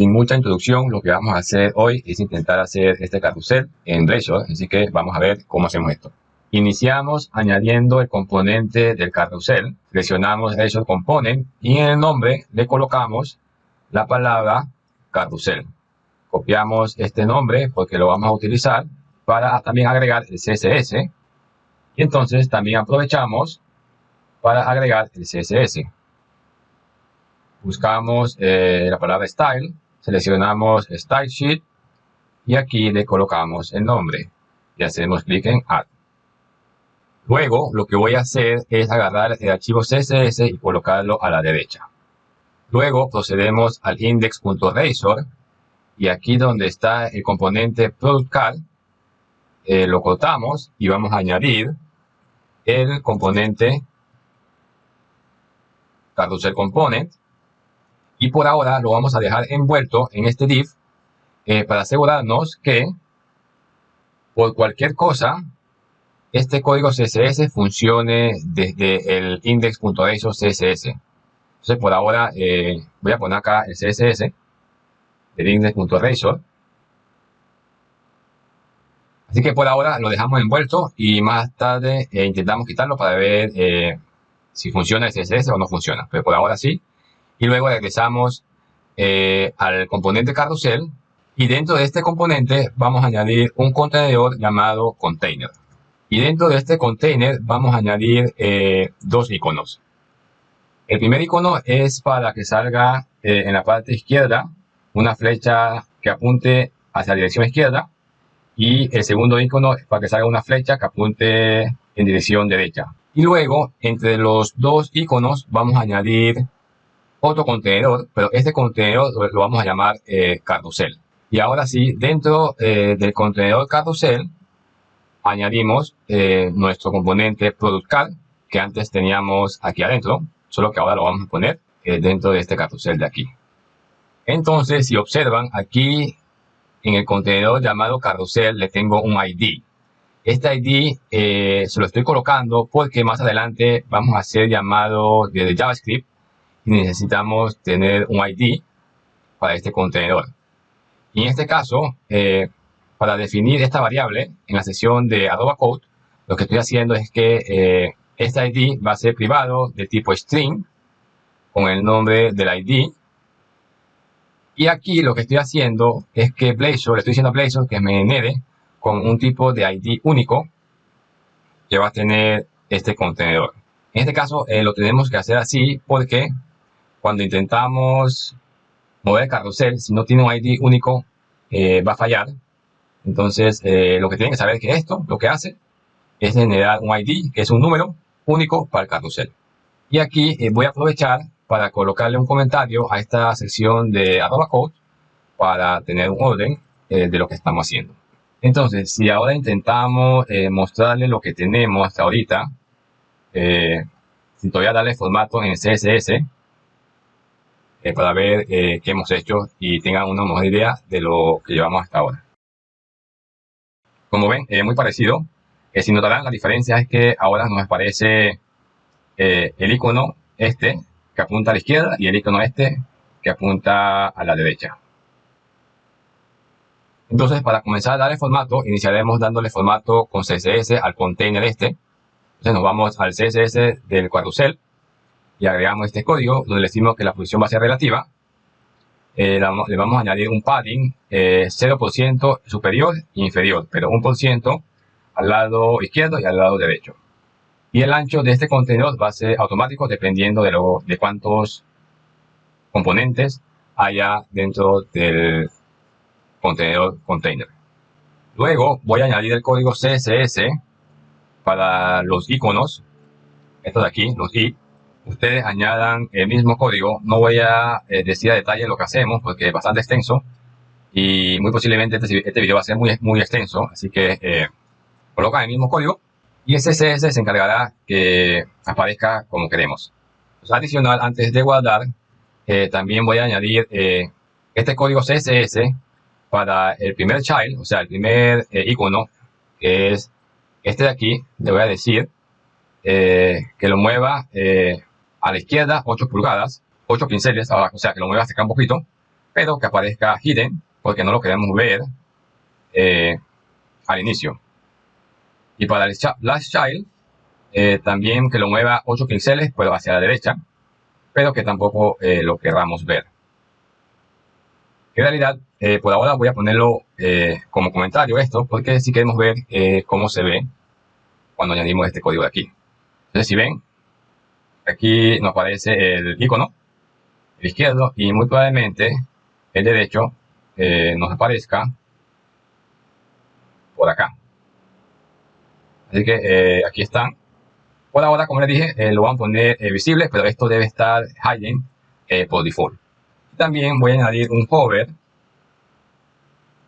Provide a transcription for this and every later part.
Sin mucha introducción, lo que vamos a hacer hoy es intentar hacer este carrusel en Blazor, así que vamos a ver cómo hacemos esto. Iniciamos añadiendo el componente del carrusel, seleccionamos Blazor Component y en el nombre le colocamos la palabra carrusel. Copiamos este nombre porque lo vamos a utilizar para también agregar el CSS y entonces también aprovechamos para agregar el CSS. Buscamos la palabra Style, seleccionamos Style Sheet y aquí le colocamos el nombre y hacemos clic en Add. Luego lo que voy a hacer es agarrar el archivo CSS y colocarlo a la derecha. Luego procedemos al index.razor y aquí donde está el componente Product Card lo cortamos y vamos a añadir el componente Carrusel Component. Y por ahora lo vamos a dejar envuelto en este div para asegurarnos que por cualquier cosa este código CSS funcione desde el index.razor CSS. Entonces por ahora voy a poner acá el CSS del index.razor. Así que por ahora lo dejamos envuelto y más tarde intentamos quitarlo para ver si funciona el CSS o no funciona. Pero por ahora sí. Y luego regresamos al componente carrusel y dentro de este componente vamos a añadir un contenedor llamado container. Y dentro de este container vamos a añadir dos iconos. El primer icono es para que salga en la parte izquierda una flecha que apunte hacia la dirección izquierda y el segundo icono es para que salga una flecha que apunte en dirección derecha. Y luego entre los dos iconos vamos a añadir otro contenedor, pero este contenedor lo vamos a llamar carrusel. Y ahora sí, dentro del contenedor carrusel añadimos nuestro componente product card que antes teníamos aquí adentro, solo que ahora lo vamos a poner dentro de este carrusel de aquí. Entonces, si observan, aquí en el contenedor llamado carrusel le tengo un ID. Este ID se lo estoy colocando porque más adelante vamos a hacer llamado desde JavaScript y necesitamos tener un ID para este contenedor. Y en este caso, para definir esta variable en la sección de @code, lo que estoy haciendo es que este ID va a ser privado de tipo string con el nombre del ID. Y aquí lo que estoy haciendo es que Blazor, le estoy diciendo a Blazor que me genere con un tipo de ID único que va a tener este contenedor. En este caso lo tenemos que hacer así porque cuando intentamos mover el carrusel, si no tiene un ID único, va a fallar. Entonces, lo que tienen que saber es que esto, lo que hace, es generar un ID, que es un número único para el carrusel. Y aquí voy a aprovechar para colocarle un comentario a esta sección de @code para tener un orden de lo que estamos haciendo. Entonces, si ahora intentamos mostrarle lo que tenemos hasta ahorita, sin todavía darle formato en CSS, para ver qué hemos hecho y tengan una mejor idea de lo que llevamos hasta ahora. Como ven, muy parecido. Si notarán, la diferencia es que ahora nos aparece el icono este que apunta a la izquierda y el icono este que apunta a la derecha. Entonces, para comenzar a darle formato, iniciaremos dándole formato con CSS al container este. Entonces nos vamos al CSS del carrusel y agregamos este código donde le decimos que la posición va a ser relativa. Le vamos a añadir un padding 0% superior e inferior, pero 1% al lado izquierdo y al lado derecho. Y el ancho de este contenedor va a ser automático dependiendo de cuántos componentes haya dentro del contenedor container. Luego voy a añadir el código CSS para los iconos, estos de aquí, los i. Ustedes añadan el mismo código. No voy a decir a detalle lo que hacemos porque es bastante extenso y muy posiblemente este video va a ser muy extenso, así que colocan el mismo código y el CSS se encargará que aparezca como queremos. Pues, adicional, antes de guardar, también voy a añadir este código CSS para el primer child, o sea, el primer icono, que es este de aquí. Le voy a decir que lo mueva a la izquierda 8 pulgadas, 8 pinceles, o sea, que lo mueva hacia acá un poquito, ¿ok? pero que aparezca hidden, porque no lo queremos ver al inicio. Y para el last child, también que lo mueva 8 píxeles, pero hacia la derecha, pero que tampoco lo queramos ver. En realidad, por ahora voy a ponerlo como comentario esto, porque si queremos ver cómo se ve cuando añadimos este código de aquí. Entonces, si ven, aquí nos aparece el icono, el izquierdo, y muy probablemente el derecho nos aparezca por acá. Así que aquí están. Por ahora, como les dije, lo van a poner visible, pero esto debe estar hidden por default. También voy a añadir un hover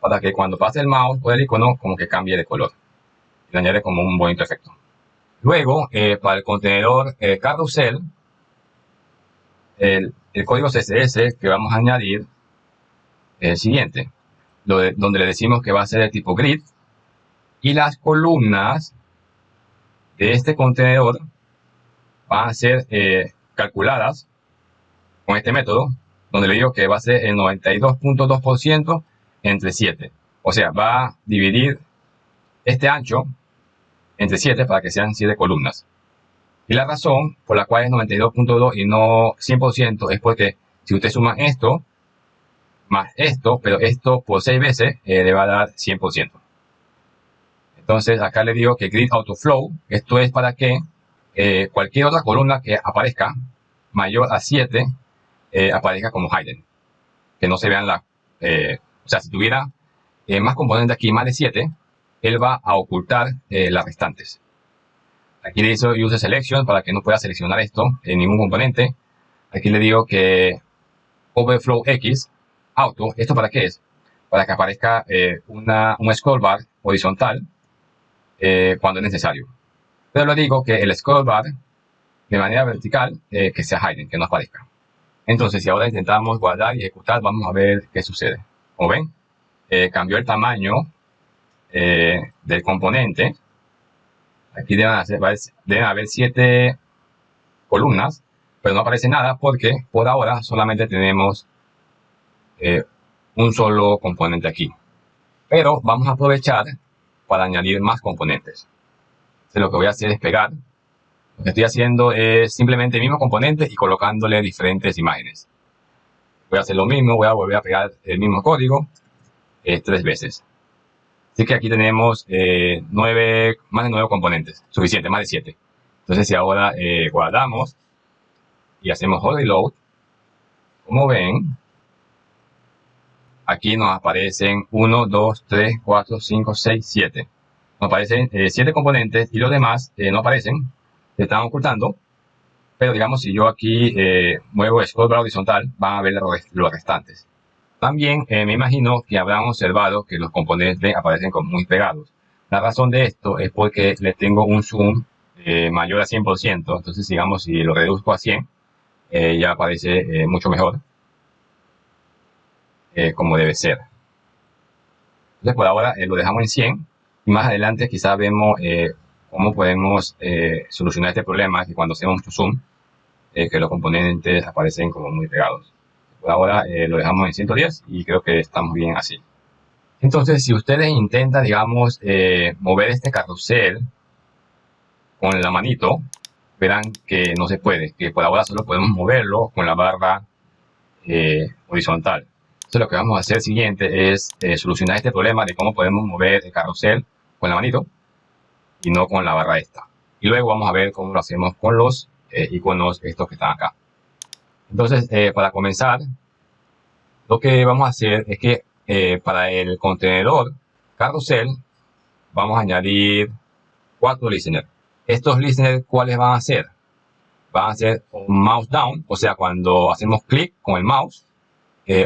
para que cuando pase el mouse por el icono, como que cambie de color. Y lo añade como un bonito efecto. Luego, para el contenedor carrusel, el código CSS que vamos a añadir es el siguiente, donde le decimos que va a ser de tipo grid, y las columnas de este contenedor van a ser calculadas con este método, donde le digo que va a ser el 92.2% entre 7. O sea, va a dividir este ancho entre 7 para que sean 7 columnas. Y la razón por la cual es 92.2 y no 100% es porque si usted suma esto más esto, pero esto por 6 veces, le va a dar 100%. Entonces acá le digo que grid autoflow, esto es para que cualquier otra columna que aparezca mayor a 7 aparezca como hidden, que no se vean o sea, si tuviera más componentes aquí, más de 7, él va a ocultar las restantes. Aquí le digo use selection para que no pueda seleccionar esto en ningún componente. Aquí le digo que overflow x auto, ¿esto para qué es? Para que aparezca un scroll bar horizontal cuando es necesario. Pero le digo que el scroll bar de manera vertical que sea hidden, que no aparezca. Entonces, si ahora intentamos guardar y ejecutar, vamos a ver qué sucede. Como ven, cambió el tamaño del componente. Aquí deben haber 7 columnas, pero no aparece nada porque por ahora solamente tenemos un solo componente aquí. Pero vamos a aprovechar para añadir más componentes. Entonces, lo que voy a hacer es pegar. Lo que estoy haciendo es simplemente el mismo componente y colocándole diferentes imágenes. Voy a hacer lo mismo, voy a volver a pegar el mismo código 3 veces. Así que aquí tenemos más de 9 componentes, suficiente, más de 7. Entonces, si ahora guardamos y hacemos hot reload, como ven, aquí nos aparecen 1, 2, 3, 4, 5, 6, 7. Nos aparecen 7 componentes y los demás no aparecen, se están ocultando. Pero digamos, si yo aquí muevo scroll bar horizontal, van a ver los restantes. También me imagino que habrán observado que los componentes aparecen como muy pegados. La razón de esto es porque le tengo un zoom mayor a 100%. Entonces, digamos, si lo reduzco a 100, ya aparece mucho mejor, como debe ser. Entonces, por ahora lo dejamos en 100. Y más adelante quizás vemos cómo podemos solucionar este problema, que cuando hacemos mucho zoom, que los componentes aparecen como muy pegados. Por ahora lo dejamos en 110 y creo que estamos bien así. Entonces, si ustedes intentan, digamos, mover este carrusel con la manito, verán que no se puede, que por ahora solo podemos moverlo con la barra horizontal. Entonces, lo que vamos a hacer siguiente es solucionar este problema de cómo podemos mover el carrusel con la manito y no con la barra esta. Y luego vamos a ver cómo lo hacemos con los iconos estos que están acá. Entonces, para comenzar, lo que vamos a hacer es que para el contenedor carrusel vamos a añadir 4 listeners. Estos listeners, ¿cuáles van a ser? Van a ser un mouse down, o sea, cuando hacemos clic con el mouse,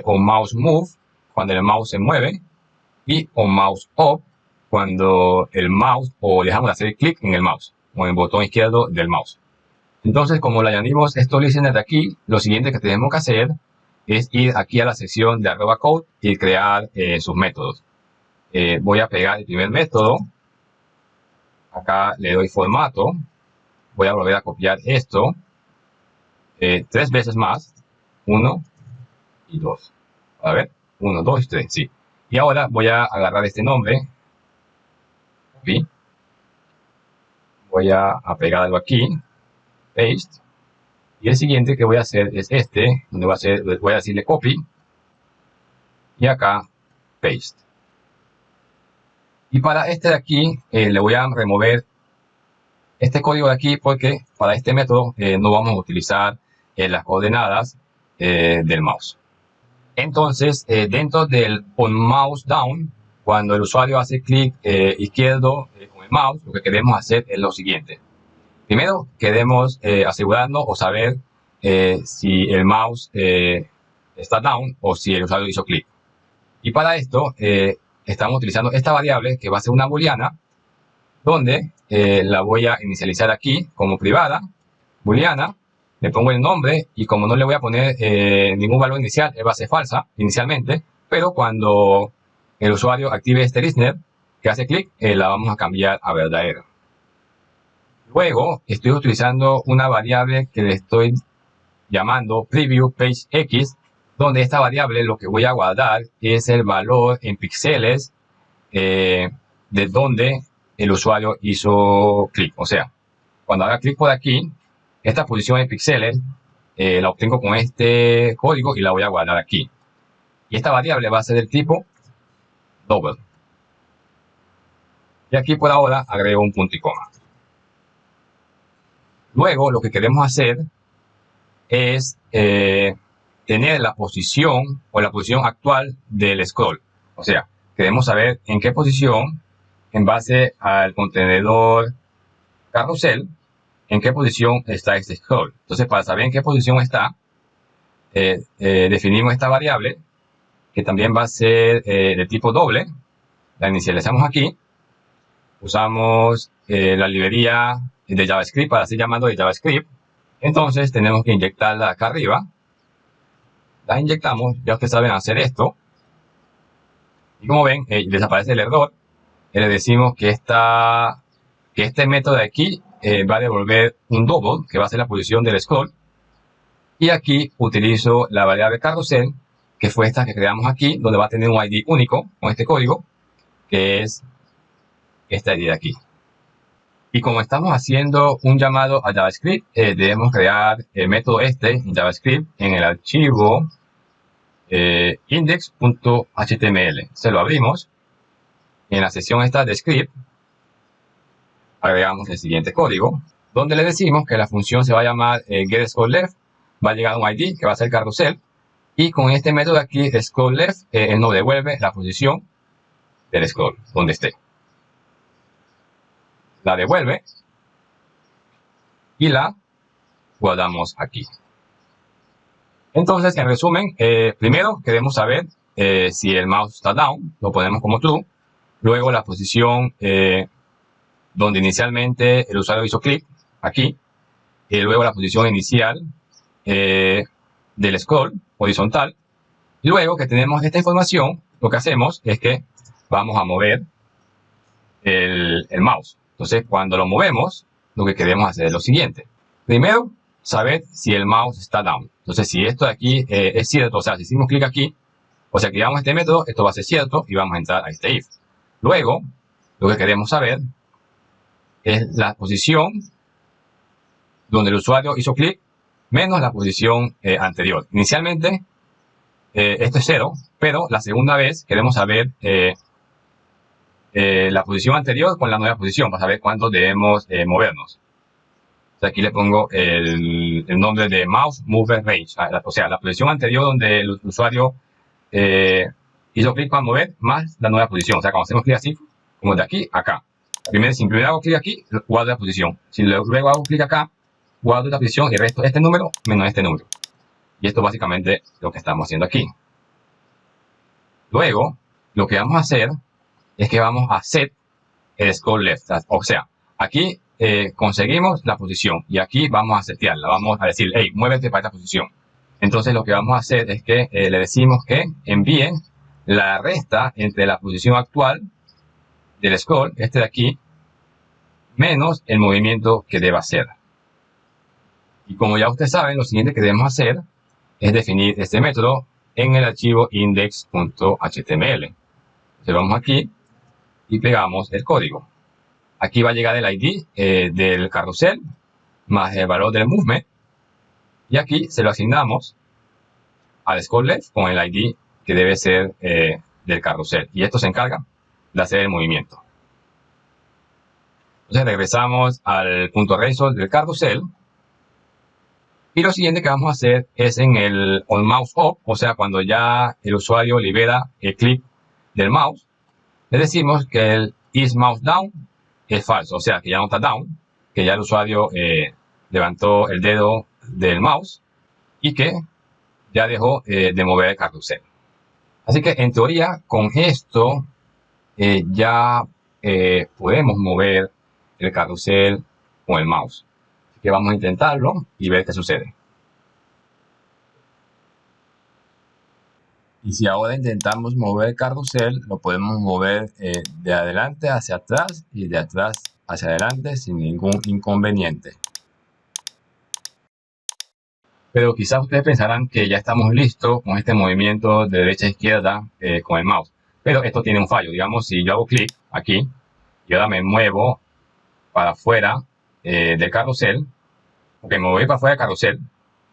o mouse move, cuando el mouse se mueve, y o mouse up, cuando el mouse, o dejamos de hacer clic en el mouse, o en el botón izquierdo del mouse. Entonces, como le añadimos estos listeners de aquí, lo siguiente que tenemos que hacer es ir aquí a la sección de @code y crear sus métodos. Voy a pegar el primer método. Acá le doy formato. Voy a volver a copiar esto 3 veces más. 1 y 2. A ver, 1, 2, 3, sí. Y ahora voy a agarrar este nombre. Copy. Voy a pegar algo aquí. Paste. Y el siguiente que voy a hacer es este, donde voy a decirle copy. Y acá, paste. Y para este de aquí, le voy a remover este código de aquí porque para este método no vamos a utilizar las coordenadas del mouse. Entonces, dentro del on mouse down, cuando el usuario hace clic izquierdo con el mouse, lo que queremos hacer es lo siguiente. Primero, queremos asegurarnos o saber si el mouse está down o si el usuario hizo clic. Y para esto, estamos utilizando esta variable que va a ser una booleana, donde la voy a inicializar aquí como privada, booleana. Le pongo el nombre y como no le voy a poner ningún valor inicial, va a ser falsa inicialmente, pero cuando el usuario active este listener que hace clic, la vamos a cambiar a verdadera. Luego estoy utilizando una variable que le estoy llamando preview page x, donde esta variable lo que voy a guardar es el valor en píxeles de donde el usuario hizo clic. O sea, cuando haga clic por aquí, esta posición en píxeles la obtengo con este código y la voy a guardar aquí. Y esta variable va a ser del tipo double. Y aquí por ahora agrego un punto y coma. Luego lo que queremos hacer es tener la posición o la posición actual del scroll. O sea, queremos saber en qué posición, en base al contenedor carrusel, en qué posición está este scroll. Entonces, para saber en qué posición está, definimos esta variable, que también va a ser de tipo doble. La inicializamos aquí. Usamos la librería de JavaScript para seguir llamando de JavaScript. Entonces, tenemos que inyectarla acá arriba. La inyectamos, ya ustedes saben hacer esto. Y como ven, desaparece el error. Le decimos que este método de aquí va a devolver un double, que va a ser la posición del scroll. Y aquí utilizo la variable carrusel, que fue esta que creamos aquí, donde va a tener un ID único con este código, que es esta ID de aquí. Y como estamos haciendo un llamado a JavaScript, debemos crear el método este en JavaScript en el archivo index.html. Se lo abrimos. En la sección esta de script, agregamos el siguiente código, donde le decimos que la función se va a llamar getScrollLeft, va a llegar un ID que va a ser carrusel, y con este método aquí, scrollLeft, nos devuelve la posición del scroll, donde esté. La devuelve y la guardamos aquí. Entonces, en resumen, primero queremos saber si el mouse está down, lo ponemos como true. Luego la posición donde inicialmente el usuario hizo clic, aquí. Y luego la posición inicial del scroll horizontal. Y luego que tenemos esta información, lo que hacemos es que vamos a mover el mouse. Entonces, cuando lo movemos, lo que queremos hacer es lo siguiente. Primero, saber si el mouse está down. Entonces, si esto de aquí es cierto, o sea, si hicimos clic aquí, o sea, activamos este método, esto va a ser cierto y vamos a entrar a este if. Luego, lo que queremos saber es la posición donde el usuario hizo clic menos la posición anterior. Inicialmente, esto es 0, pero la segunda vez queremos saber la posición anterior con la nueva posición para saber cuánto debemos movernos. O sea, aquí le pongo el nombre de mouse mover range, o sea, la posición anterior donde el usuario hizo clic para mover más la nueva posición. O sea, cuando hacemos clic así, como de aquí a acá. Si primero hago clic aquí, guardo la posición. Si luego hago clic acá, guardo la posición y el resto este número menos este número. Y esto es básicamente lo que estamos haciendo aquí. Luego, lo que vamos a hacer es que vamos a set el scroll left. O sea, aquí conseguimos la posición y aquí vamos a setearla. Vamos a decir, hey, muévete para esta posición. Entonces, lo que vamos a hacer es que le decimos que envíe la resta entre la posición actual del scroll, este de aquí, menos el movimiento que deba hacer. Y como ya ustedes saben, lo siguiente que debemos hacer es definir este método en el archivo index.html. Entonces vamos aquí y pegamos el código. Aquí va a llegar el ID del carrusel más el valor del movement. Y aquí se lo asignamos al scroll left con el ID que debe ser del carrusel. Y esto se encarga de hacer el movimiento. Entonces regresamos al punto result del carrusel. Y lo siguiente que vamos a hacer es en el on mouse up, o sea, cuando ya el usuario libera el clic del mouse, le decimos que el is mouse down es falso, o sea, que ya no está down, que ya el usuario levantó el dedo del mouse y que ya dejó de mover el carrusel. Así que en teoría con esto ya podemos mover el carrusel con el mouse. Así que vamos a intentarlo y ver qué sucede. Y si ahora intentamos mover el carrusel, lo podemos mover de adelante hacia atrás y de atrás hacia adelante sin ningún inconveniente. Pero quizás ustedes pensarán que ya estamos listos con este movimiento de derecha a izquierda con el mouse. Pero esto tiene un fallo. Digamos, si yo hago clic aquí y ahora me muevo para afuera del carrusel, porque me voy para afuera del carrusel,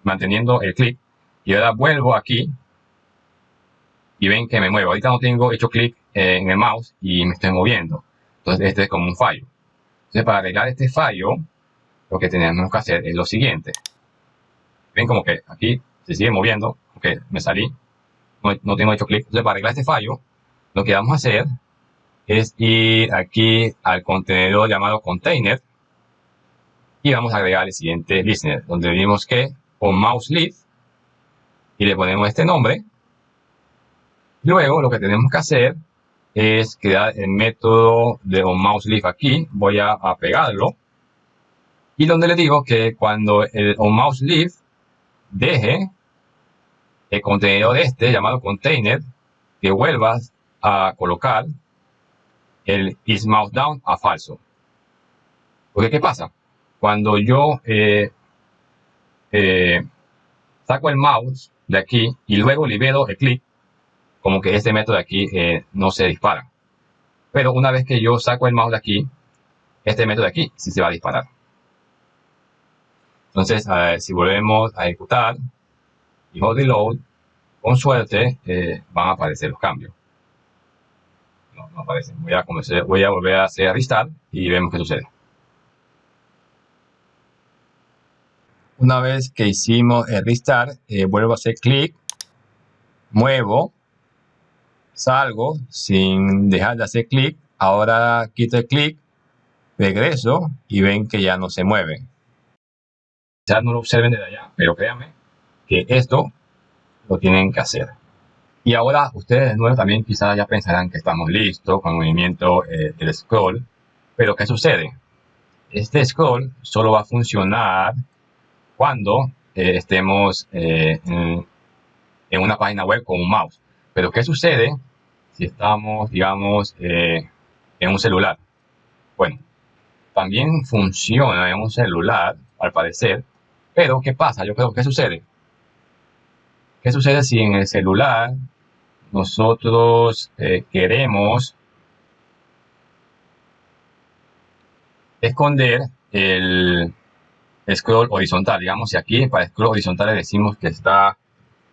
manteniendo el clic, y ahora vuelvo aquí y ven que me muevo. Ahorita no tengo hecho clic en el mouse y me estoy moviendo. Entonces este es como un fallo. Entonces para arreglar este fallo, lo que tenemos que hacer es lo siguiente. Ven como que aquí se sigue moviendo, porque me salí, no tengo hecho clic. Entonces para arreglar este fallo, lo que vamos a hacer es ir aquí al contenedor llamado container y vamos a agregar el siguiente listener, donde vimos que on mouse leaf y le ponemos este nombre. Luego lo que tenemos que hacer es crear el método de onMouseLeaf aquí. Voy a pegarlo. Y donde le digo que cuando el onMouseLeaf deje el contenedor este llamado container, que vuelvas a colocar el isMouseDown a falso. Porque ¿qué pasa? Cuando yo saco el mouse de aquí y luego libero el clic, como que este método de aquí no se dispara. Pero una vez que yo saco el mouse de aquí, este método de aquí sí se va a disparar. Entonces, si volvemos a ejecutar y hold reload, con suerte van a aparecer los cambios. No aparecen. Voy a volver a hacer restart y vemos qué sucede. Una vez que hicimos el restart, vuelvo a hacer clic, muevo, salgo sin dejar de hacer clic, ahora quito el clic, regreso y ven que ya no se mueve. Quizás no lo observen desde allá, pero créanme que esto lo tienen que hacer. Y ahora ustedes de nuevo también quizás ya pensarán que estamos listos con el movimiento del scroll, pero ¿qué sucede? Este scroll solo va a funcionar cuando estemos en una página web con un mouse. Pero ¿qué sucede si estamos, digamos, en un celular? Bueno, también funciona en un celular, al parecer, pero ¿qué pasa? ¿Qué sucede? ¿Qué sucede si en el celular nosotros queremos esconder el scroll horizontal? Digamos, si aquí para scroll horizontal le decimos que está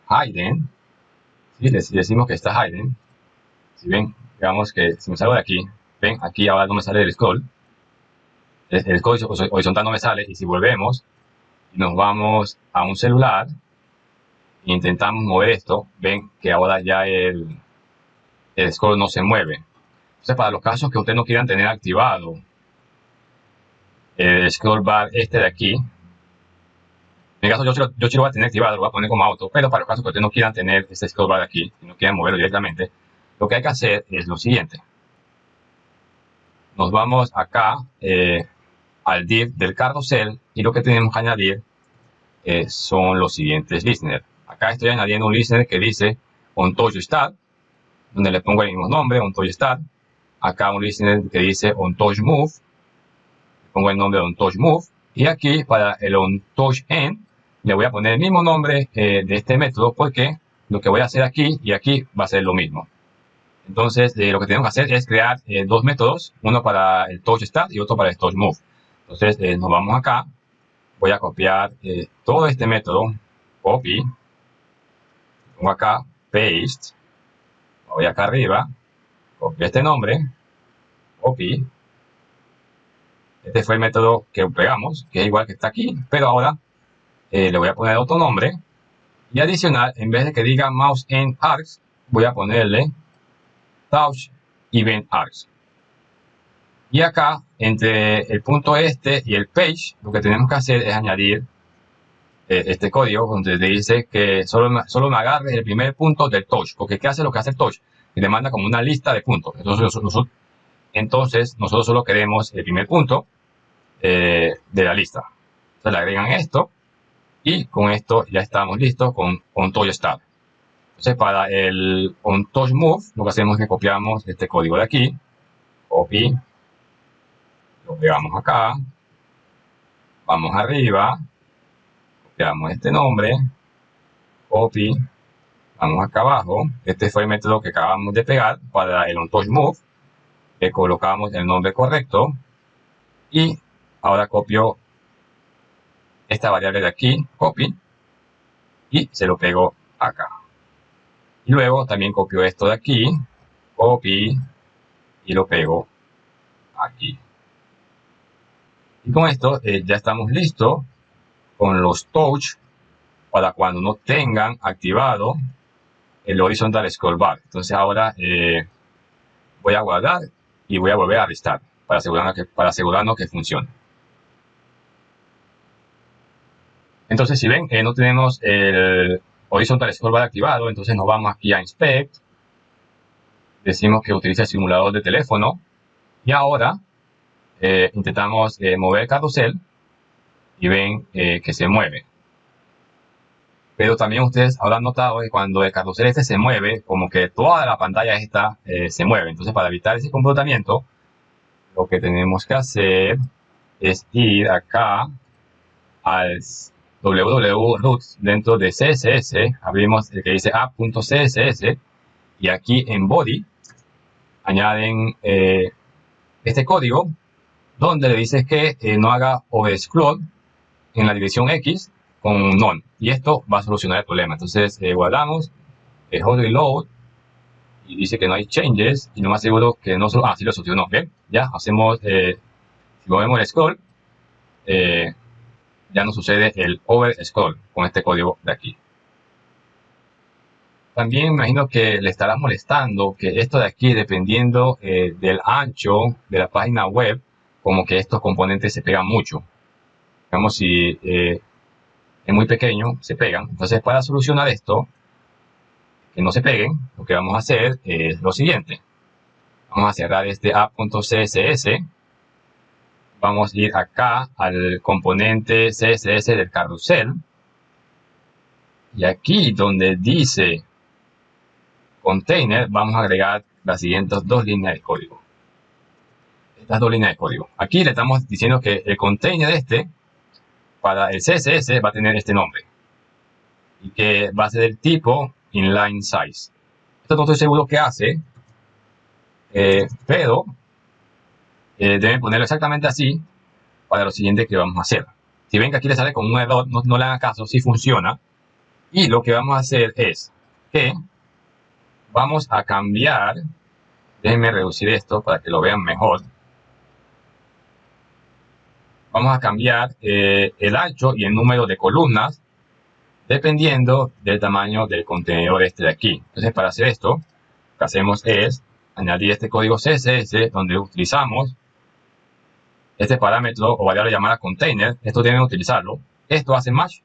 hidden, ¿sí? Decimos que está hidden. Si ven, digamos que si me salgo de aquí, ven, aquí ahora no me sale el scroll. El scroll horizontal no me sale, y si volvemos y nos vamos a un celular e intentamos mover esto, ven que ahora ya el scroll no se mueve. Entonces, para los casos que ustedes no quieran tener activado el scroll bar este de aquí, en mi caso yo sí lo voy a tener activado, lo voy a poner como auto, pero para los casos que ustedes no quieran tener este scroll bar de aquí, y no quieran moverlo directamente, lo que hay que hacer es lo siguiente. Nos vamos acá al div del carrusel y lo que tenemos que añadir son los siguientes listeners. Acá estoy añadiendo un listener que dice onTouchStart, donde le pongo el mismo nombre, onTouchStart. Acá un listener que dice onTouchMove, le pongo el nombre de onTouchMove. Y aquí para el onTouchEnd le voy a poner el mismo nombre de este método porque lo que voy a hacer aquí y aquí va a ser lo mismo. Entonces, lo que tenemos que hacer es crear dos métodos, uno para el touch start y otro para el touch move. Entonces, nos vamos acá, voy a copiar todo este método, copy, pongo acá, paste, voy acá arriba, copio este nombre, copy. Este fue el método que pegamos, que es igual que está aquí, pero ahora le voy a poner otro nombre. Y adicional, en vez de que diga mouse end arcs, voy a ponerle touch event arcs. Y acá, entre el punto este y el page, lo que tenemos que hacer es añadir este código donde dice que solo me agarre el primer punto del touch. Porque ¿qué hace lo que hace el touch? Y le manda como una lista de puntos. Entonces nosotros solo queremos el primer punto de la lista. Entonces le agregan esto. Y con esto ya estamos listos con touch start. Entonces para el touch move, lo que hacemos es que copiamos este código de aquí. Copy. Lo pegamos acá. Vamos arriba. Copiamos este nombre. Copy. Vamos acá abajo. Este fue el método que acabamos de pegar para el touch move. Le colocamos el nombre correcto. Y ahora copio esta variable de aquí, copy, y se lo pego acá. Y luego también copio esto de aquí, copy, y lo pego aquí. Y con esto ya estamos listos con los touch para cuando no tengan activado el horizontal scroll bar. Entonces ahora voy a guardar y voy a volver a restart para asegurarnos que funcione. Entonces, si ven, no tenemos el horizontal scroll bar activado, entonces nos vamos aquí a Inspect. Decimos que utiliza el simulador de teléfono. Y ahora intentamos mover el carrusel y ven que se mueve. Pero también ustedes habrán notado que cuando el carrusel este se mueve, como que toda la pantalla esta se mueve. Entonces, para evitar ese comportamiento, lo que tenemos que hacer es ir acá al www.root dentro de CSS, abrimos el que dice app.css y aquí en body añaden este código donde le dice que no haga overscroll en la dirección X con none, y esto va a solucionar el problema. Entonces guardamos hold reload y dice que no hay changes y lo más seguro que no solo sí lo solucionó. Bien, ya hacemos si movemos el scroll ya no sucede el over scroll con este código de aquí. También imagino que le estará molestando que esto de aquí, dependiendo del ancho de la página web, como que estos componentes se pegan mucho. Digamos, si es muy pequeño, se pegan. Entonces, para solucionar esto, que no se peguen, lo que vamos a hacer es lo siguiente. Vamos a cerrar este app.css. Vamos a ir acá al componente CSS del carrusel. Y aquí donde dice container, vamos a agregar las siguientes dos líneas de código. Estas dos líneas de código. Aquí le estamos diciendo que el container para el CSS va a tener este nombre. Y que va a ser del tipo inline size. Esto no estoy seguro qué hace. Pero deben ponerlo exactamente así para lo siguiente que vamos a hacer. Si ven que aquí le sale con un error, no le hagan caso, sí funciona. Y lo que vamos a hacer es que vamos a cambiar, déjenme reducir esto para que lo vean mejor. Vamos a cambiar el ancho y el número de columnas dependiendo del tamaño del contenedor este de aquí. Entonces, para hacer esto, lo que hacemos es añadir este código CSS donde utilizamos este parámetro o variable llamada container. Esto deben utilizarlo. Esto hace match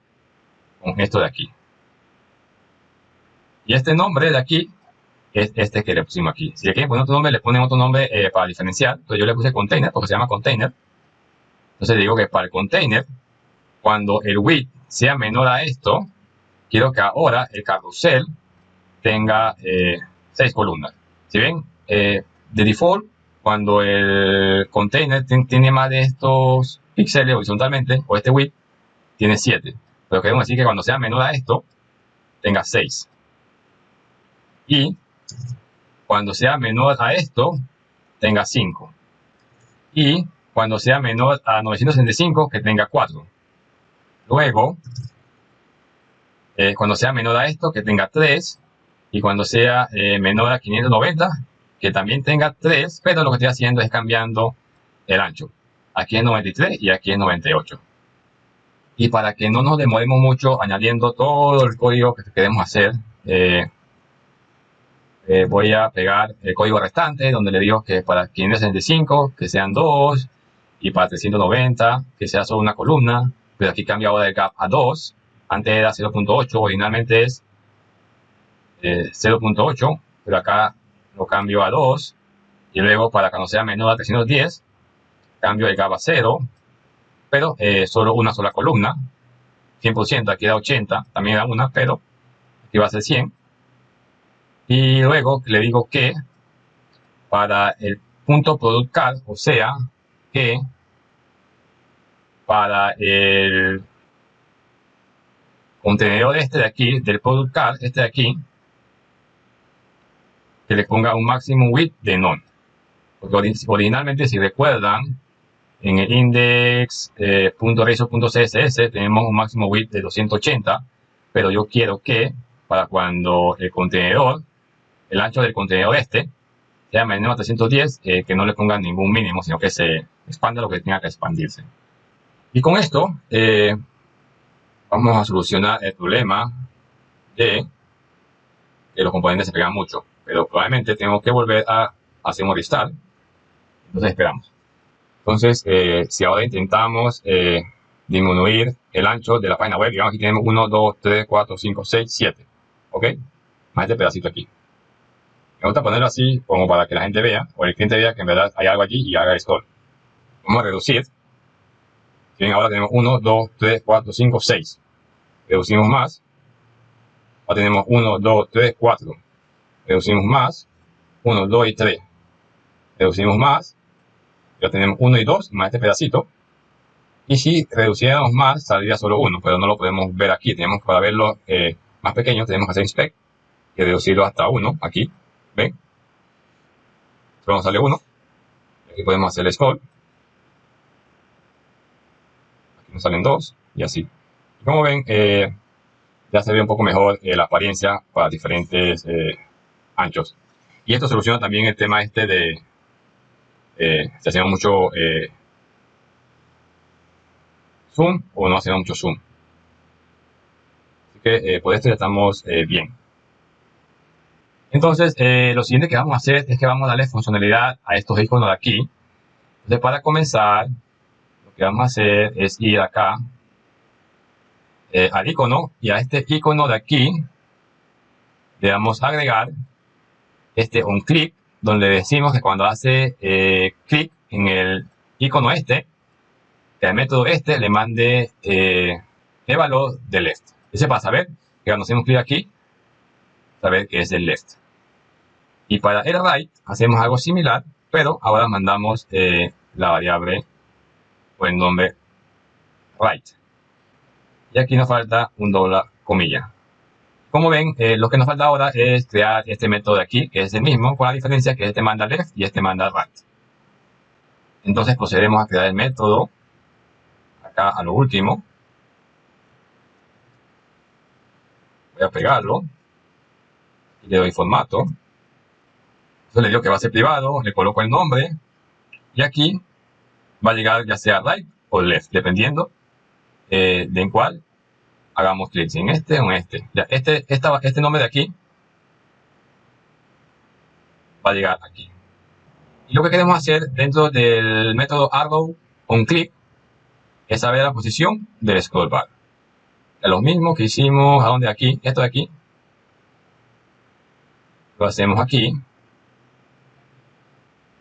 con esto de aquí. Y este nombre de aquí es este que le pusimos aquí. Si le quieren poner otro nombre, le ponen otro nombre para diferenciar. Entonces yo le puse container porque se llama container. Entonces digo que para el container, cuando el width sea menor a esto, quiero que ahora el carrusel tenga 6 columnas. Si ven, de default, cuando el container tiene más de estos píxeles horizontalmente, o este width, tiene 7. Pero queremos decir que cuando sea menor a esto, tenga 6. y cuando sea menor a esto, tenga 5. Y cuando sea menor a 965, que tenga 4. Luego, cuando sea menor a esto, que tenga 3. Y cuando sea menor a 590, que también tenga 3. Pero lo que estoy haciendo es cambiando el ancho. Aquí es 93 y aquí es 98. Y para que no nos demoremos mucho añadiendo todo el código que queremos hacer, voy a pegar el código restante, donde le digo que para 565 que sean 2, y para 390 que sea solo una columna, pero aquí cambio ahora el gap a 2, antes era 0.8, originalmente es 0.8, pero acá lo cambio a 2, y luego para que no sea menor a 310, cambio el gap a 0, pero solo una sola columna, 100%, aquí da 80, también da una, pero aquí va a ser 100. Y luego le digo que para el punto product card, o sea, que para el contenedor este de aquí, del product card, este de aquí, que le ponga un maximum width de none. Porque originalmente, si recuerdan, en el index.razor.css tenemos un máximo width de 280, pero yo quiero que para cuando el contenedor, el ancho del contenedor este, sea menor a 310, que no le pongan ningún mínimo, sino que se expanda lo que tenga que expandirse. Y con esto vamos a solucionar el problema de que los componentes se pegan mucho, pero probablemente tenemos que volver a hacer un restart. Entonces esperamos. Entonces, si ahora intentamos disminuir el ancho de la página web, digamos aquí tenemos 1, 2, 3, 4, 5, 6, 7. ¿Ok? Más este pedacito aquí. Me gusta ponerlo así como para que la gente vea, o el cliente vea que en verdad hay algo allí y haga scroll. Vamos a reducir. Bien, ahora tenemos 1, 2, 3, 4, 5, 6. Reducimos más. Ahora tenemos 1, 2, 3, 4. Reducimos más. 1, 2 y 3. Reducimos más. Ya tenemos 1 y 2, más este pedacito. Y si reduciéramos más, saldría solo 1, pero no lo podemos ver aquí. Tenemos para verlo más pequeño, tenemos que hacer inspect y reducirlo hasta 1, aquí. ¿Ven? Solo nos sale 1. Aquí podemos hacer el scroll. Aquí nos salen 2 y así. Y como ven, ya se ve un poco mejor la apariencia para diferentes anchos. Y esto soluciona también el tema este de si hacemos mucho zoom o no hacemos mucho zoom. Así que por esto ya estamos bien. Entonces, lo siguiente que vamos a hacer es que vamos a darle funcionalidad a estos iconos de aquí. Entonces, para comenzar, lo que vamos a hacer es ir acá al icono, y a este icono de aquí le vamos a agregar este onClick, donde decimos que cuando hace clic en el icono este, que al método este le mande el valor de left. Ese para saber que cuando hacemos clic aquí, saber que es el left. Y para el right hacemos algo similar, pero ahora mandamos la variable o el nombre right. Y aquí nos falta un doble comilla. Como ven, lo que nos falta ahora es crear este método de aquí, que es el mismo, con la diferencia que este manda left y este manda right. Entonces procedemos a crear el método acá a lo último. Voy a pegarlo y le doy formato. Entonces le digo que va a ser privado, le coloco el nombre y aquí va a llegar ya sea right o left, dependiendo de en cuál hagamos clic, en este o en este. Ya, este nombre de aquí va a llegar aquí. Y lo que queremos hacer dentro del método arrow onClick es saber la posición del scroll bar. Es lo mismo que hicimos a donde aquí, esto de aquí. Lo hacemos aquí.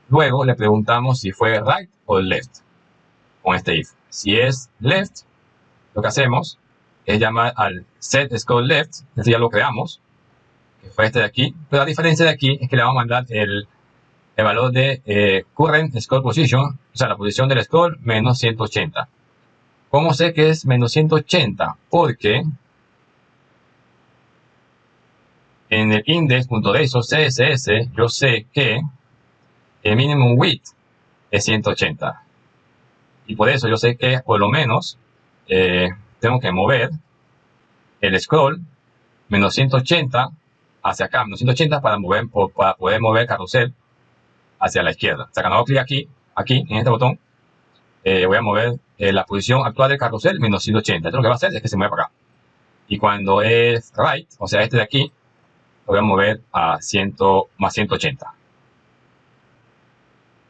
Luego le preguntamos si fue right o left con este if. Si es left, lo que hacemos es llamar al set scroll left, este ya lo creamos, que fue este de aquí, pero la diferencia de aquí es que le vamos a mandar el valor de current scroll position, o sea, la posición del scroll menos 180. ¿Cómo sé que es menos 180? Porque en el index.dso.css yo sé que el minimum width es 180. Y por eso yo sé que por lo menos tengo que mover el scroll menos 180 hacia acá, menos 180 para poder mover el carrusel hacia la izquierda. O sea, cuando hago clic aquí, en este botón, voy a mover la posición actual del carrusel menos 180. Esto lo que va a hacer es que se mueva para acá. Y cuando es right, o sea, este de aquí, lo voy a mover a 100 más 180.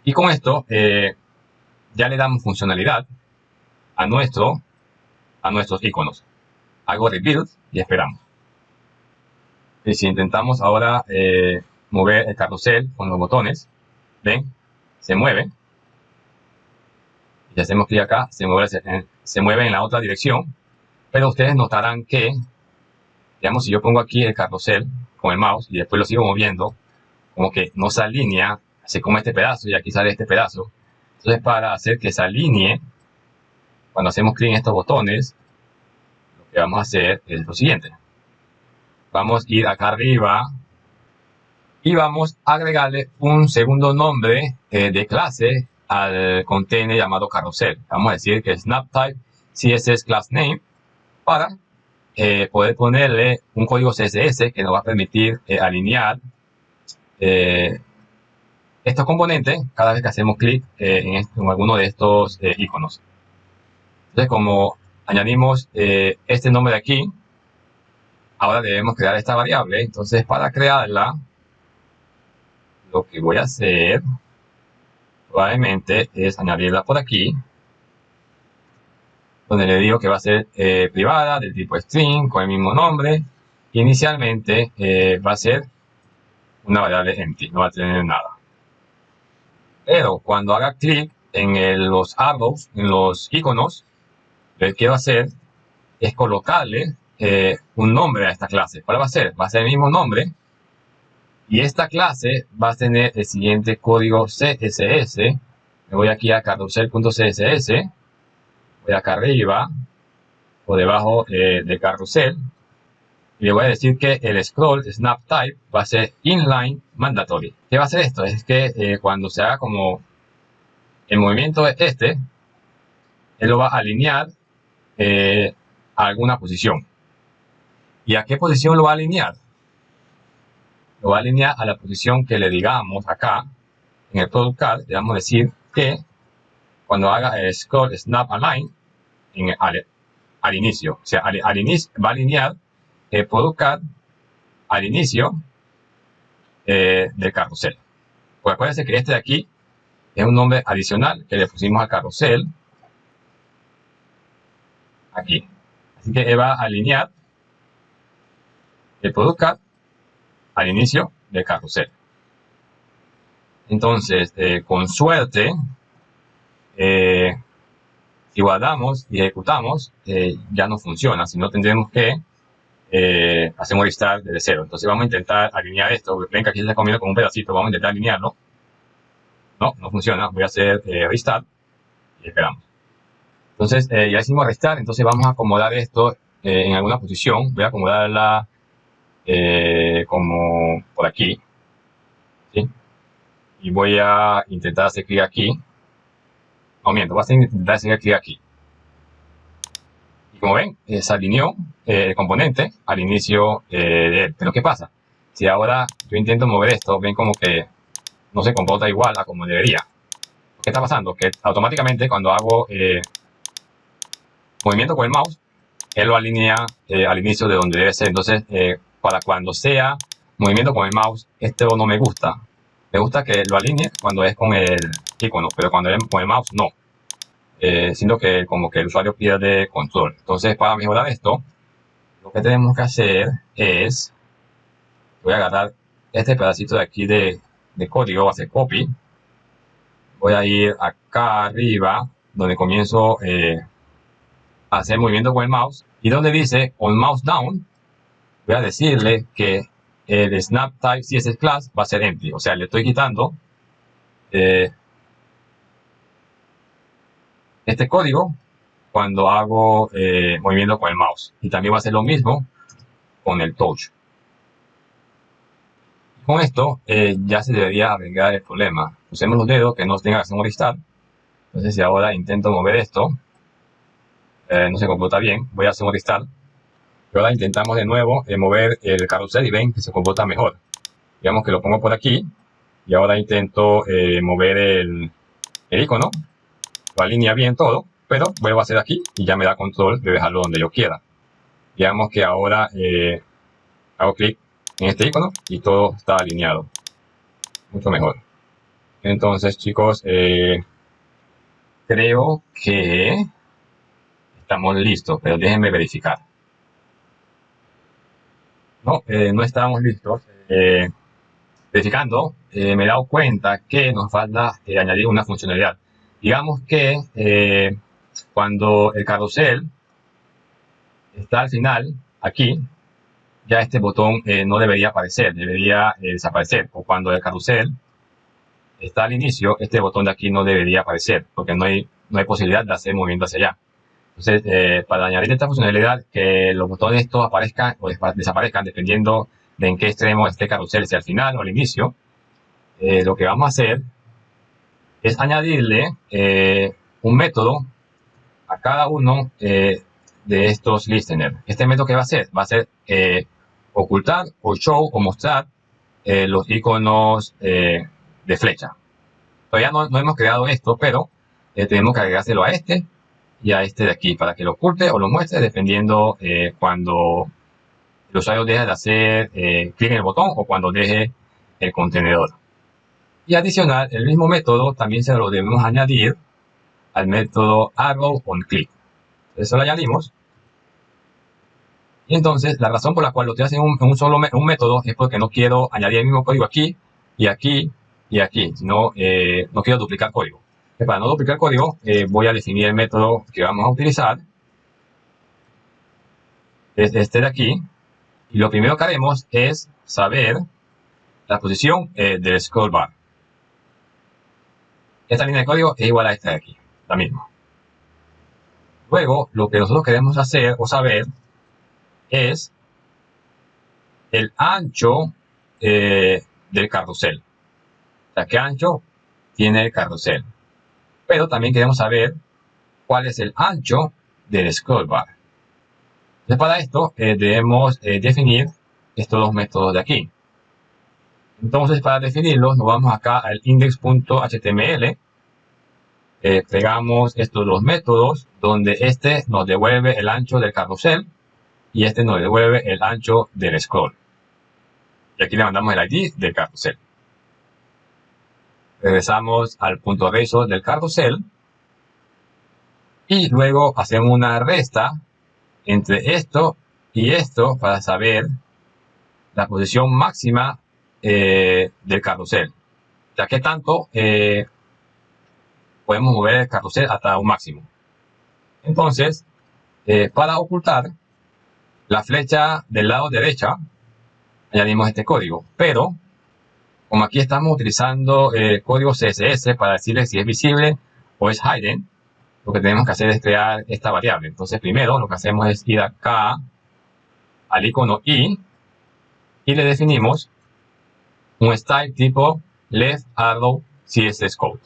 Y con esto ya le damos funcionalidad a nuestros iconos. Hago rebuild y esperamos. Y si intentamos ahora mover el carrusel con los botones, ven, se mueve. Y si hacemos clic acá, se mueve en la otra dirección. Pero ustedes notarán que, digamos, si yo pongo aquí el carrusel con el mouse y después lo sigo moviendo, como que no se alinea, se come este pedazo y aquí sale este pedazo. Entonces, para hacer que se alinee, cuando hacemos clic en estos botones, lo que vamos a hacer es lo siguiente. Vamos a ir acá arriba y vamos a agregarle un segundo nombre de clase al container llamado carrusel. Vamos a decir que es snaptype CSS class name para poder ponerle un código CSS que nos va a permitir alinear estos componentes cada vez que hacemos clic en alguno de estos iconos. Entonces, como añadimos este nombre de aquí, ahora debemos crear esta variable. Entonces, para crearla, lo que voy a hacer probablemente es añadirla por aquí, donde le digo que va a ser privada, del tipo string, con el mismo nombre. Inicialmente va a ser una variable empty, no va a tener nada. Pero cuando haga clic en los arrows, en los iconos, lo que quiero hacer es colocarle un nombre a esta clase. ¿Cuál va a ser? Va a ser el mismo nombre. Y esta clase va a tener el siguiente código CSS. Me voy aquí a carrusel.css. Voy acá arriba o debajo de carrusel. Y le voy a decir que el scroll snap type va a ser inline mandatory. ¿Qué va a hacer esto? Es que cuando se haga como el movimiento él lo va a alinear a alguna posición. ¿Y a qué posición lo va a alinear? Lo va a alinear a la posición que le digamos acá en el product card. Le vamos a decir que cuando haga el scroll snap align al inicio, o sea, al inicio va a alinear el product card al inicio del carrusel. Pues acuérdense que este de aquí es un nombre adicional que le pusimos al carrusel aquí. Así que va a alinear el product card al inicio del carrusel. Entonces, con suerte, si guardamos y ejecutamos, ya no funciona, sino tendremos que hacer un restart desde cero. Entonces vamos a intentar alinear esto. Ven que aquí se está comiendo con un pedacito, vamos a intentar alinearlo. No funciona. Voy a hacer restart y esperamos. Entonces ya hicimos restart, entonces vamos a acomodar esto en alguna posición. Voy a acomodarla como por aquí, ¿sí? Y voy a intentar hacer clic aquí. No miento, voy a intentar hacer clic aquí. Y como ven, se alineó el componente al inicio de él. Pero ¿qué pasa? Si ahora yo intento mover esto, ven como que no se comporta igual a como debería. ¿Qué está pasando? Que automáticamente cuando hago movimiento con el mouse, él lo alinea al inicio de donde debe ser. Entonces, para cuando sea movimiento con el mouse, esto no me gusta. Me gusta que lo alinee cuando es con el icono, pero cuando es con el mouse, no. Siento que como que el usuario pierde control. Entonces, para mejorar esto, lo que tenemos que hacer es, voy a agarrar este pedacito de aquí de código, voy a hacer copy. Voy a ir acá arriba, donde comienzo a hacer movimiento con el mouse. Y donde dice on mouse down, voy a decirle que el snap type CSS class va a ser empty. O sea, le estoy quitando este código cuando hago movimiento con el mouse. Y también va a ser lo mismo con el touch. Con esto ya se debería arreglar el problema. Usemos los dedos que no tengan acción horizontal. Entonces si ahora intento mover esto, no se comporta bien, voy a hacer un restart. Y ahora intentamos de nuevo mover el carrusel y ven que se comporta mejor. Digamos que lo pongo por aquí y ahora intento mover el icono, lo alinea bien todo, pero vuelvo a hacer aquí y ya me da control de dejarlo donde yo quiera. Digamos que ahora hago clic en este icono y todo está alineado. Mucho mejor. Entonces, chicos, creo que estamos listos, pero déjenme verificar. No, no estamos listos. Verificando, me he dado cuenta que nos falta añadir una funcionalidad. Digamos que cuando el carrusel está al final, aquí, ya este botón no debería aparecer, debería desaparecer. O cuando el carrusel está al inicio, este botón de aquí no debería aparecer, porque no hay posibilidad de hacer movimiento hacia allá. Entonces, para añadir esta funcionalidad, que los botones estos aparezcan o desaparezcan dependiendo de en qué extremo esté el carrusel, si al final o al inicio, lo que vamos a hacer es añadirle un método a cada uno de estos listeners. Este método que va a hacer ocultar o show o mostrar los iconos de flecha. Todavía no hemos creado esto, pero tenemos que agregárselo a este y a este de aquí para que lo oculte o lo muestre dependiendo cuando el usuario deje de hacer clic en el botón o cuando deje el contenedor. Y adicional, el mismo método también se lo debemos añadir al método arrow on click. Eso lo añadimos. Y entonces, la razón por la cual lo estoy haciendo en un solo método es porque no quiero añadir el mismo código aquí y aquí y aquí, sino no quiero duplicar código. Para no duplicar código, voy a definir el método que vamos a utilizar. Es este de aquí. Y lo primero que haremos es saber la posición del scroll bar. Esta línea de código es igual a esta de aquí, la misma. Luego, lo que nosotros queremos hacer o saber es el ancho del carrusel. O sea, qué ancho tiene el carrusel. Pero también queremos saber cuál es el ancho del scroll bar. Entonces, para esto debemos definir estos dos métodos de aquí. Entonces, para definirlos, nos vamos acá al index.html. Pegamos estos dos métodos, donde este nos devuelve el ancho del carrusel y este nos devuelve el ancho del scroll. Y aquí le mandamos el ID del carrusel. Regresamos al punto reso del carrusel y luego hacemos una resta entre esto y esto para saber la posición máxima del carrusel. O sea, qué tanto podemos mover el carrusel hasta un máximo. Entonces, para ocultar la flecha del lado derecha, añadimos este código. Pero, como aquí estamos utilizando código CSS para decirle si es visible o es hidden, lo que tenemos que hacer es crear esta variable. Entonces, primero lo que hacemos es ir acá al icono y le definimos un style tipo left arrow CSS code.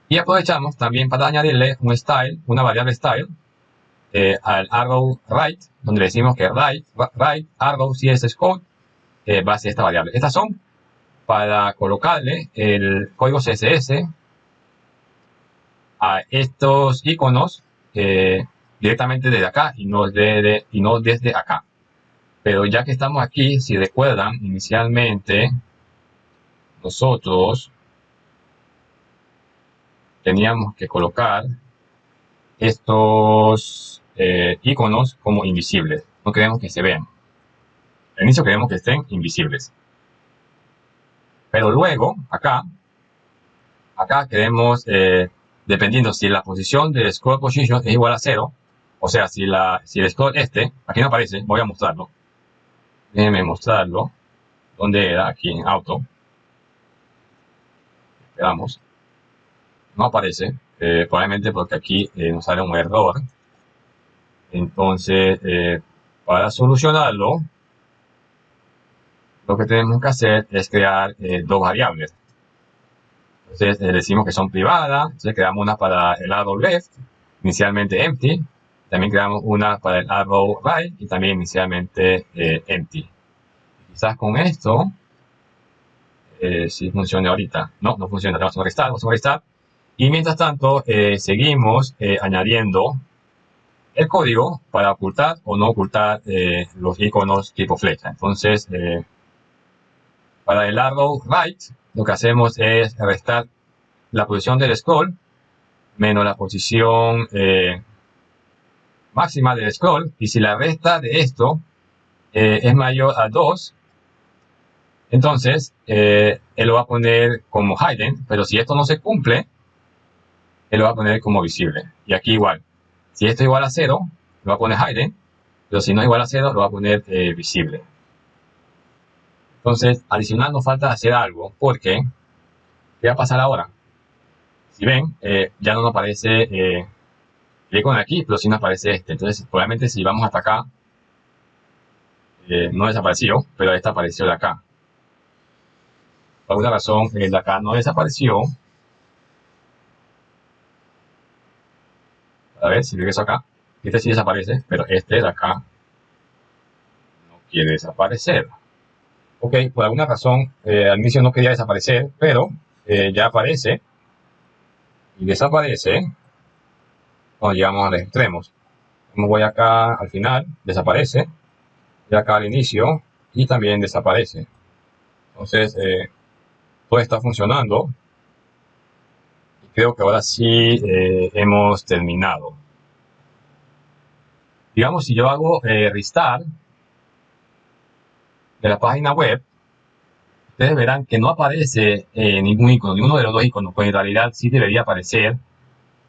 Y aprovechamos también para añadirle un style, una variable style, al arrow right, donde le decimos que right arrow CSS code va a ser esta variable. Estas son para colocarle el código CSS a estos iconos directamente desde acá y no desde acá. Pero ya que estamos aquí, si recuerdan, inicialmente nosotros teníamos que colocar estos iconos como invisibles. No queremos que se vean. Al inicio queremos que estén invisibles. Pero luego, acá queremos, dependiendo si la posición del scroll position es igual a 0, o sea, si el scroll aquí no aparece, voy a mostrarlo. Déjenme mostrarlo. ¿Dónde era? Aquí en auto. Esperamos. No aparece, probablemente porque aquí nos sale un error. Entonces, para solucionarlo, lo que tenemos que hacer es crear dos variables. Entonces decimos que son privadas, entonces creamos una para el arrow left, inicialmente empty, también creamos una para el arrow right y también inicialmente empty. Quizás con esto sí funcione ahorita. No, no funciona, vamos a restar. Y mientras tanto seguimos añadiendo el código para ocultar o no ocultar los iconos tipo flecha. Entonces, para el arrow right, lo que hacemos es restar la posición del scroll menos la posición máxima del scroll. Y si la resta de esto es mayor a 2, entonces él lo va a poner como hidden. Pero si esto no se cumple, él lo va a poner como visible. Y aquí igual. Si esto es igual a 0, lo va a poner hidden. Pero si no es igual a 0, lo va a poner visible. Entonces, adicional nos falta hacer algo, porque ¿qué va a pasar ahora? Si ven, ya no nos aparece el icono de aquí, pero sí nos aparece este. Entonces, probablemente si vamos hasta acá, no desapareció, pero esta apareció de acá. Por alguna razón, el de acá no desapareció. A ver si regreso acá. Este sí desaparece, pero este de acá no quiere desaparecer. Ok, por alguna razón, al inicio no quería desaparecer, pero ya aparece y desaparece cuando llegamos a los extremos. Como voy acá al final, desaparece, y acá al inicio, y también desaparece. Entonces, todo está funcionando. Y creo que ahora sí hemos terminado. Digamos, si yo hago restart de la página web, ustedes verán que no aparece ningún icono, ninguno de los dos iconos, pues en realidad sí debería aparecer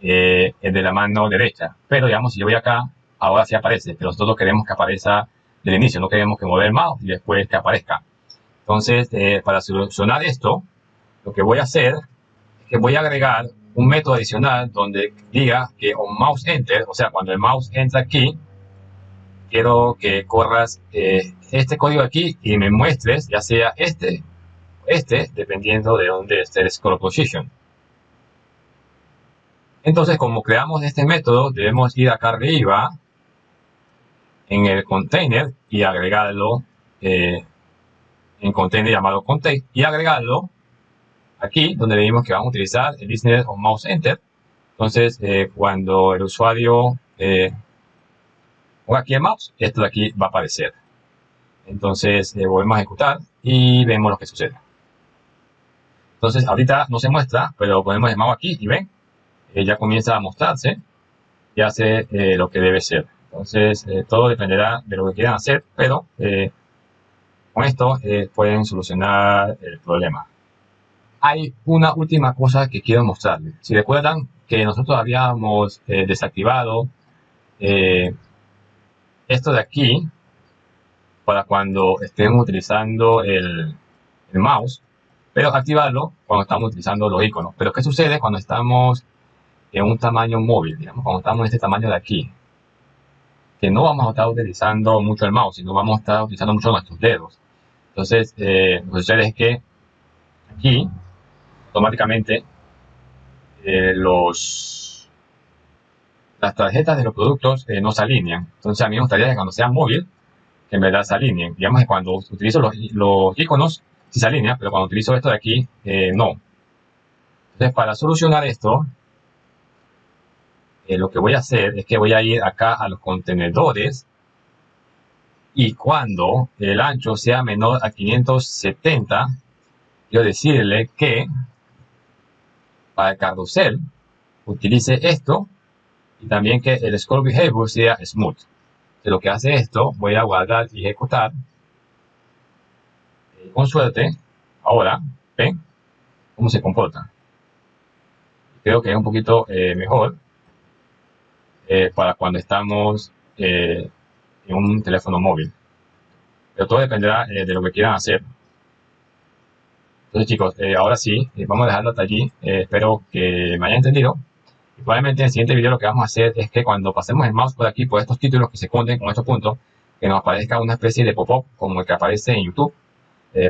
el de la mano derecha. Pero digamos, si yo voy acá, ahora sí aparece, pero nosotros queremos que aparezca del inicio, no queremos que mover el mouse y después que aparezca. Entonces, para solucionar esto, lo que voy a hacer es que voy a agregar un método adicional donde diga que on mouse enter, o sea, cuando el mouse entra aquí, quiero que corras este código aquí y me muestres ya sea este, dependiendo de dónde esté el scroll position. Entonces, como creamos este método, debemos ir acá arriba en el container y agregarlo en container llamado contain y agregarlo aquí donde le dimos que vamos a utilizar el listener on mouse enter. Entonces, cuando el usuario ponga aquí el mouse, esto de aquí va a aparecer. Entonces, volvemos a ejecutar y vemos lo que sucede. Entonces, ahorita no se muestra, pero ponemos el mouse aquí y ven, ya comienza a mostrarse y hace lo que debe ser. Entonces, todo dependerá de lo que quieran hacer, pero con esto pueden solucionar el problema. Hay una última cosa que quiero mostrarles. Si recuerdan que nosotros habíamos desactivado esto de aquí para cuando estemos utilizando el mouse, pero activarlo cuando estamos utilizando los iconos. Pero ¿qué sucede cuando estamos en un tamaño móvil? Digamos, cuando estamos en este tamaño de aquí, que no vamos a estar utilizando mucho el mouse, sino vamos a estar utilizando mucho nuestros dedos. Entonces, lo que sucede es que aquí, automáticamente, las tarjetas de los productos no se alinean. Entonces, a mí me gustaría que cuando sea móvil, que en verdad se alineen. Digamos que cuando utilizo los iconos, sí se alinea, pero cuando utilizo esto de aquí, no. Entonces, para solucionar esto, lo que voy a hacer es que voy a ir acá a los contenedores y cuando el ancho sea menor a 570, yo decirle que para el carrusel utilice esto y también que el scroll behavior sea smooth. De lo que hace esto, voy a guardar y ejecutar. Con suerte, ahora ven cómo se comporta. Creo que es un poquito mejor para cuando estamos en un teléfono móvil. Pero todo dependerá de lo que quieran hacer. Entonces, chicos, ahora sí, vamos a dejarlo hasta allí. Espero que me hayan entendido. Y probablemente en el siguiente video lo que vamos a hacer es que cuando pasemos el mouse por aquí, por estos títulos que se esconden con estos puntos, que nos aparezca una especie de pop-up como el que aparece en YouTube,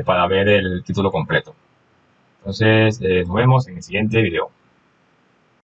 para ver el título completo. Entonces, nos vemos en el siguiente video.